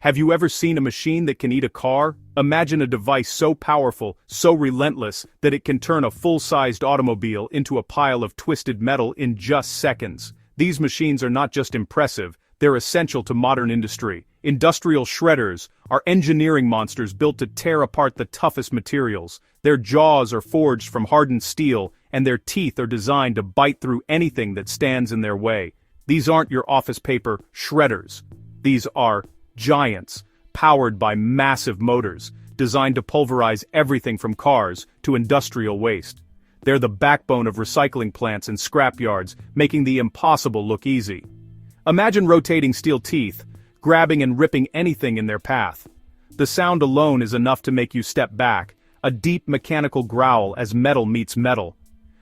Have you ever seen a machine that can eat a car? Imagine a device so powerful, so relentless, that it can turn a full-sized automobile into a pile of twisted metal in just seconds. These machines are not just impressive, they're essential to modern industry. Industrial shredders are engineering monsters built to tear apart the toughest materials. Their jaws are forged from hardened steel, and their teeth are designed to bite through anything that stands in their way. These aren't your office paper shredders. These are giants, powered by massive motors, designed to pulverize everything from cars to industrial waste. They're the backbone of recycling plants and scrapyards, making the impossible look easy. Imagine rotating steel teeth, grabbing and ripping anything in their path. The sound alone is enough to make you step back, a deep mechanical growl as metal meets metal.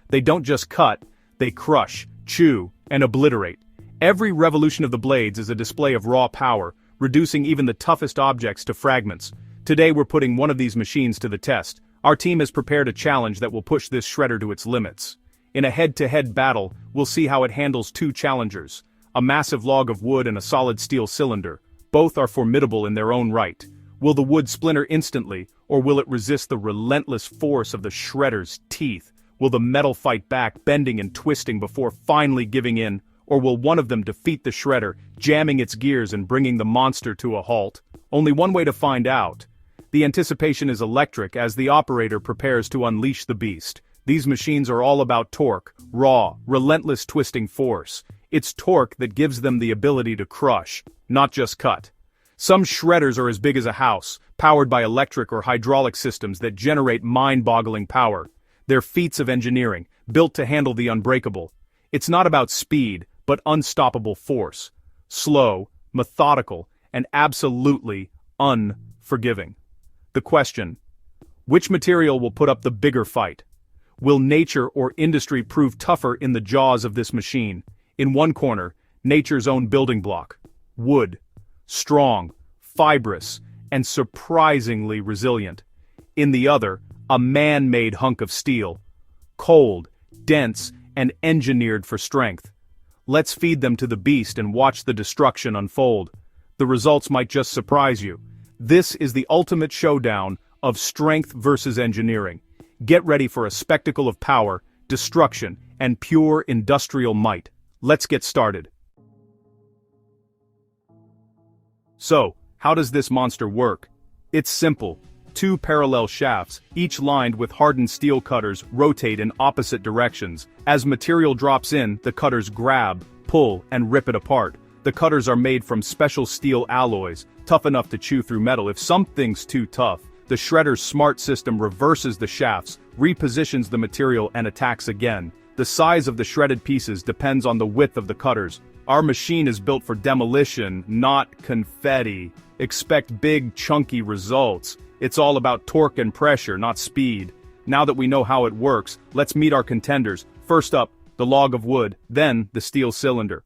They don't just cut, they crush, chew, and obliterate. Every revolution of the blades is a display of raw power, reducing even the toughest objects to fragments. Today we're putting one of these machines to the test. Our team has prepared a challenge that will push this shredder to its limits. In a head-to-head battle, we'll see how it handles two challengers, a massive log of wood and a solid steel cylinder. Both are formidable in their own right. Will the wood splinter instantly, or will it resist the relentless force of the shredder's teeth? Will the metal fight back, bending and twisting before finally giving in? Or will one of them defeat the shredder, jamming its gears and bringing the monster to a halt? Only one way to find out. The anticipation is electric as the operator prepares to unleash the beast. These machines are all about torque, raw, relentless twisting force. It's torque that gives them the ability to crush, not just cut. Some shredders are as big as a house, powered by electric or hydraulic systems that generate mind-boggling power. They're feats of engineering, built to handle the unbreakable. It's not about speed, but unstoppable force. Slow, methodical, and absolutely unforgiving. The question: which material will put up the bigger fight? Will nature or industry prove tougher in the jaws of this machine? In one corner, nature's own building block, wood. Strong, fibrous, and surprisingly resilient. In the other, a man-made hunk of steel. Cold, dense, and engineered for strength. Let's feed them to the beast and watch the destruction unfold. The results might just surprise you. This is the ultimate showdown of strength versus engineering. Get ready for a spectacle of power, destruction, and pure industrial might. Let's get started. So, how does this monster work? It's simple. Two parallel shafts, each lined with hardened steel cutters, rotate in opposite directions. As material drops in, the cutters grab, pull, and rip it apart. The cutters are made from special steel alloys, tough enough to chew through metal if something's too tough. The shredder's smart system reverses the shafts, repositions the material, and attacks again. The size of the shredded pieces depends on the width of the cutters. Our machine is built for demolition, not confetti. Expect big, chunky results. It's all about torque and pressure, not speed. Now that we know how it works, let's meet our contenders. First up, the log of wood, then the steel cylinder.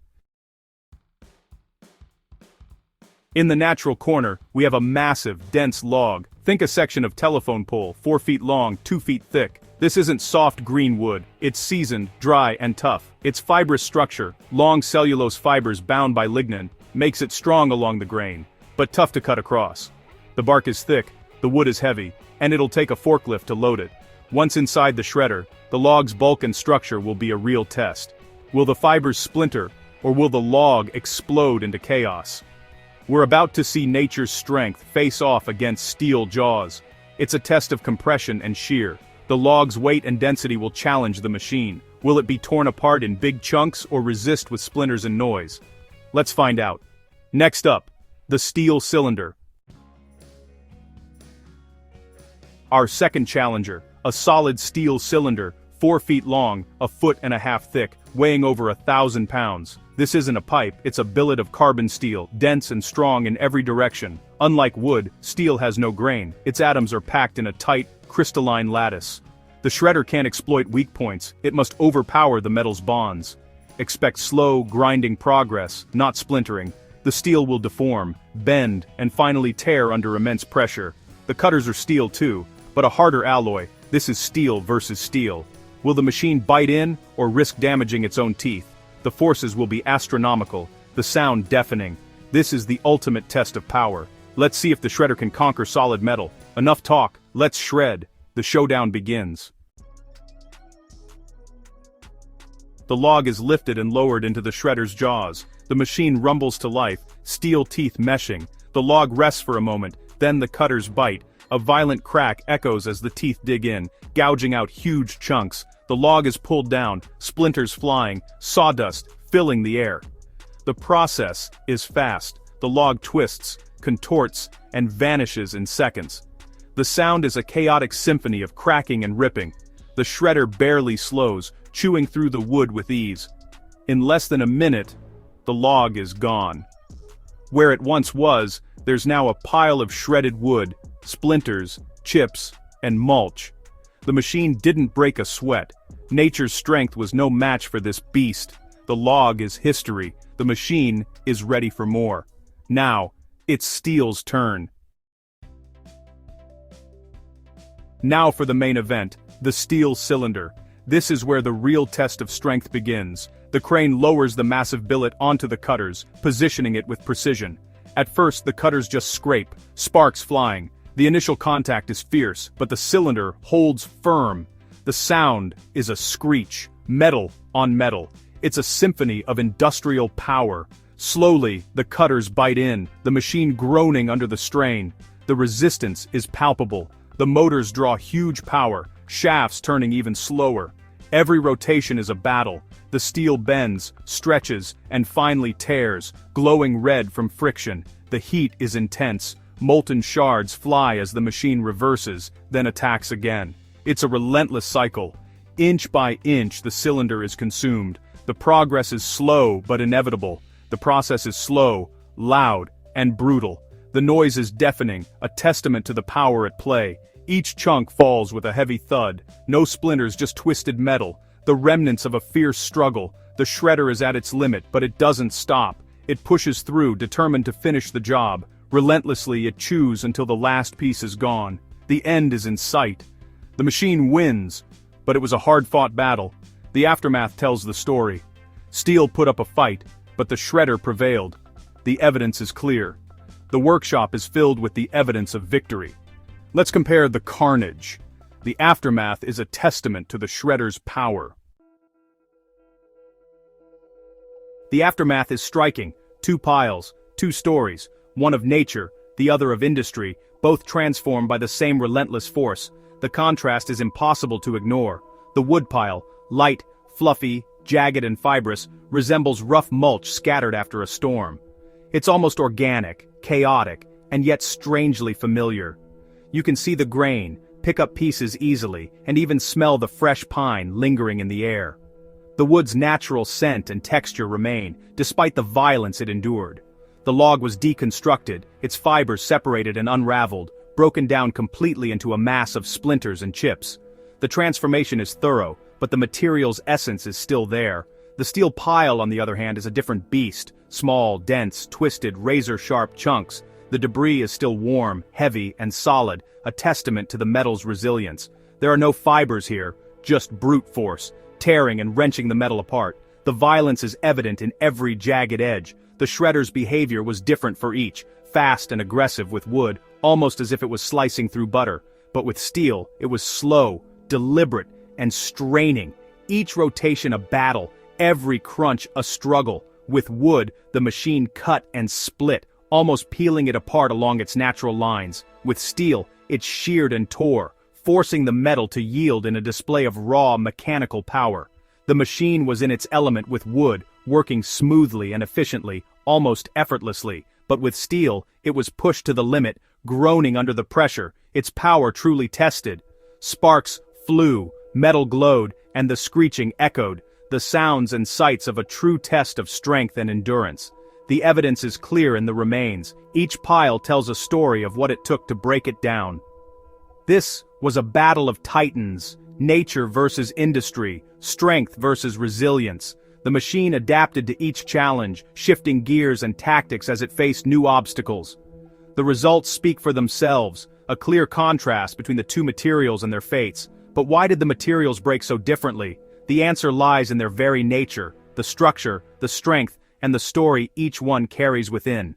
In the natural corner, we have a massive, dense log. Think a section of telephone pole, 4 feet long, 2 feet thick. This isn't soft green wood. It's seasoned, dry, and tough. Its fibrous structure, long cellulose fibers bound by lignin, makes it strong along the grain, but tough to cut across. The bark is thick, the wood is heavy, and it'll take a forklift to load it. Once inside the shredder, the log's bulk and structure will be a real test. Will the fibers splinter, or will the log explode into chaos? We're about to see nature's strength face off against steel jaws. It's a test of compression and shear. The log's weight and density will challenge the machine. Will it be torn apart in big chunks or resist with splinters and noise? Let's find out. Next up, the steel cylinder. Our second challenger, a solid steel cylinder, 4 feet long, 1.5 feet thick, weighing over 1,000 pounds. This isn't a pipe, it's a billet of carbon steel, dense and strong in every direction. Unlike wood, steel has no grain. Its atoms are packed in a tight, crystalline lattice. The shredder can't exploit weak points, it must overpower the metal's bonds. Expect slow, grinding progress, not splintering. The steel will deform, bend, and finally tear under immense pressure. The cutters are steel too, but a harder alloy. This is steel versus steel. Will the machine bite in, or risk damaging its own teeth? The forces will be astronomical, the sound deafening. This is the ultimate test of power. Let's see if the shredder can conquer solid metal. Enough talk, let's shred. The showdown begins. The log is lifted and lowered into the shredder's jaws. The machine rumbles to life, steel teeth meshing. The log rests for a moment, then the cutters bite. A violent crack echoes as the teeth dig in, gouging out huge chunks. The log is pulled down, splinters flying, sawdust filling the air. The process is fast. The log twists, contorts, and vanishes in seconds. The sound is a chaotic symphony of cracking and ripping. The shredder barely slows, chewing through the wood with ease. In less than a minute, the log is gone. Where it once was, there's now a pile of shredded wood, splinters, chips, and mulch. The machine didn't break a sweat. Nature's strength was no match for this beast. The log is history. The machine is ready for more. Now, it's steel's turn. Now for the main event, the steel cylinder. This is where the real test of strength begins. The crane lowers the massive billet onto the cutters, positioning it with precision. At first, the cutters just scrape, sparks flying. The initial contact is fierce, but the cylinder holds firm. The sound is a screech, metal on metal. It's a symphony of industrial power. Slowly, the cutters bite in, the machine groaning under the strain. The resistance is palpable. The motors draw huge power, shafts turning even slower. Every rotation is a battle. The steel bends, stretches, and finally tears, glowing red from friction. The heat is intense. Molten shards fly as the machine reverses, then attacks again. It's a relentless cycle. Inch by inch, the cylinder is consumed. The progress is slow but inevitable. The process is slow, loud, and brutal. The noise is deafening, a testament to the power at play. Each chunk falls with a heavy thud. No splinters, just twisted metal. The remnants of a fierce struggle. The shredder is at its limit, but it doesn't stop. It pushes through, determined to finish the job. Relentlessly, it chews until the last piece is gone. The end is in sight. The machine wins, but it was a hard-fought battle. The aftermath tells the story. Steel put up a fight, but the shredder prevailed. The evidence is clear. The workshop is filled with the evidence of victory. Let's compare the carnage. The aftermath is a testament to the shredder's power. The aftermath is striking. 2 piles, 2 stories, one of nature, the other of industry, both transformed by the same relentless force. The contrast is impossible to ignore. The wood pile, light, fluffy, jagged and fibrous, resembles rough mulch scattered after a storm. It's almost organic, chaotic, and yet strangely familiar. You can see the grain, pick up pieces easily, and even smell the fresh pine lingering in the air. The wood's natural scent and texture remain, despite the violence it endured. The log was deconstructed, its fibers separated and unraveled, broken down completely into a mass of splinters and chips. The transformation is thorough, but the material's essence is still there. The steel pile, on the other hand, is a different beast. Small, dense, twisted, razor-sharp chunks. The debris is still warm, heavy, and solid, a testament to the metal's resilience. There are no fibers here, just brute force, tearing and wrenching the metal apart. The violence is evident in every jagged edge. The shredder's behavior was different for each, fast and aggressive with wood, almost as if it was slicing through butter. But with steel, it was slow, deliberate, and straining. Each rotation a battle, every crunch a struggle. With wood, the machine cut and split, almost peeling it apart along its natural lines. With steel, it sheared and tore, forcing the metal to yield in a display of raw mechanical power. The machine was in its element with wood, working smoothly and efficiently, almost effortlessly, but with steel, it was pushed to the limit, groaning under the pressure, its power truly tested. Sparks flew, metal glowed, and the screeching echoed, the sounds and sights of a true test of strength and endurance. The evidence is clear in the remains. Each pile tells a story of what it took to break it down. This was a battle of titans, nature versus industry, strength versus resilience. The machine adapted to each challenge, shifting gears and tactics as it faced new obstacles. The results speak for themselves, a clear contrast between the two materials and their fates. But why did the materials break so differently? The answer lies in their very nature, the structure, the strength, and the story each one carries within.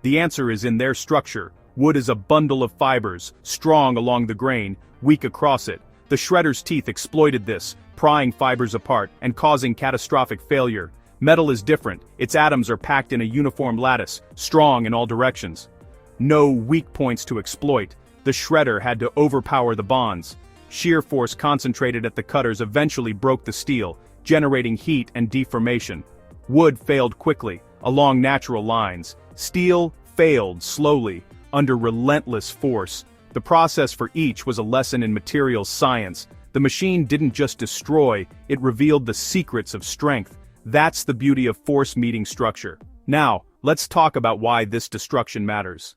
The answer is in their structure. Wood is a bundle of fibers, strong along the grain, weak across it. The shredder's teeth exploited this, prying fibers apart and causing catastrophic failure. Metal is different, its atoms are packed in a uniform lattice, strong in all directions. No weak points to exploit. The shredder had to overpower the bonds. Shear force concentrated at the cutters eventually broke the steel, generating heat and deformation. Wood failed quickly, along natural lines. Steel failed slowly, under relentless force. The process for each was a lesson in materials science. The machine didn't just destroy, it revealed the secrets of strength. That's the beauty of force meeting structure. Now, let's talk about why this destruction matters.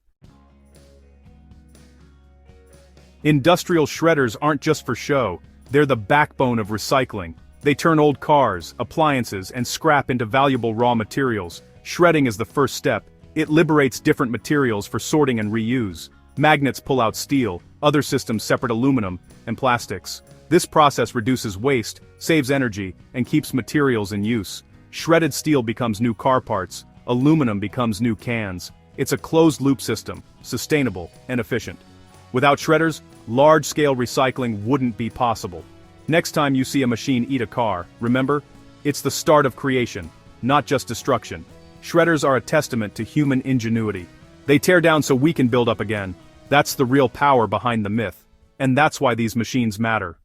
Industrial shredders aren't just for show, they're the backbone of recycling. They turn old cars, appliances, and scrap into valuable raw materials. Shredding is the first step. It liberates different materials for sorting and reuse. Magnets pull out steel, other systems separate aluminum and plastics. This process reduces waste, saves energy, and keeps materials in use. Shredded steel becomes new car parts, aluminum becomes new cans. It's a closed-loop system, sustainable and efficient. Without shredders, large-scale recycling wouldn't be possible. Next time you see a machine eat a car, remember, it's the start of creation, not just destruction. Shredders are a testament to human ingenuity. They tear down so we can build up again. That's the real power behind the myth. And that's why these machines matter.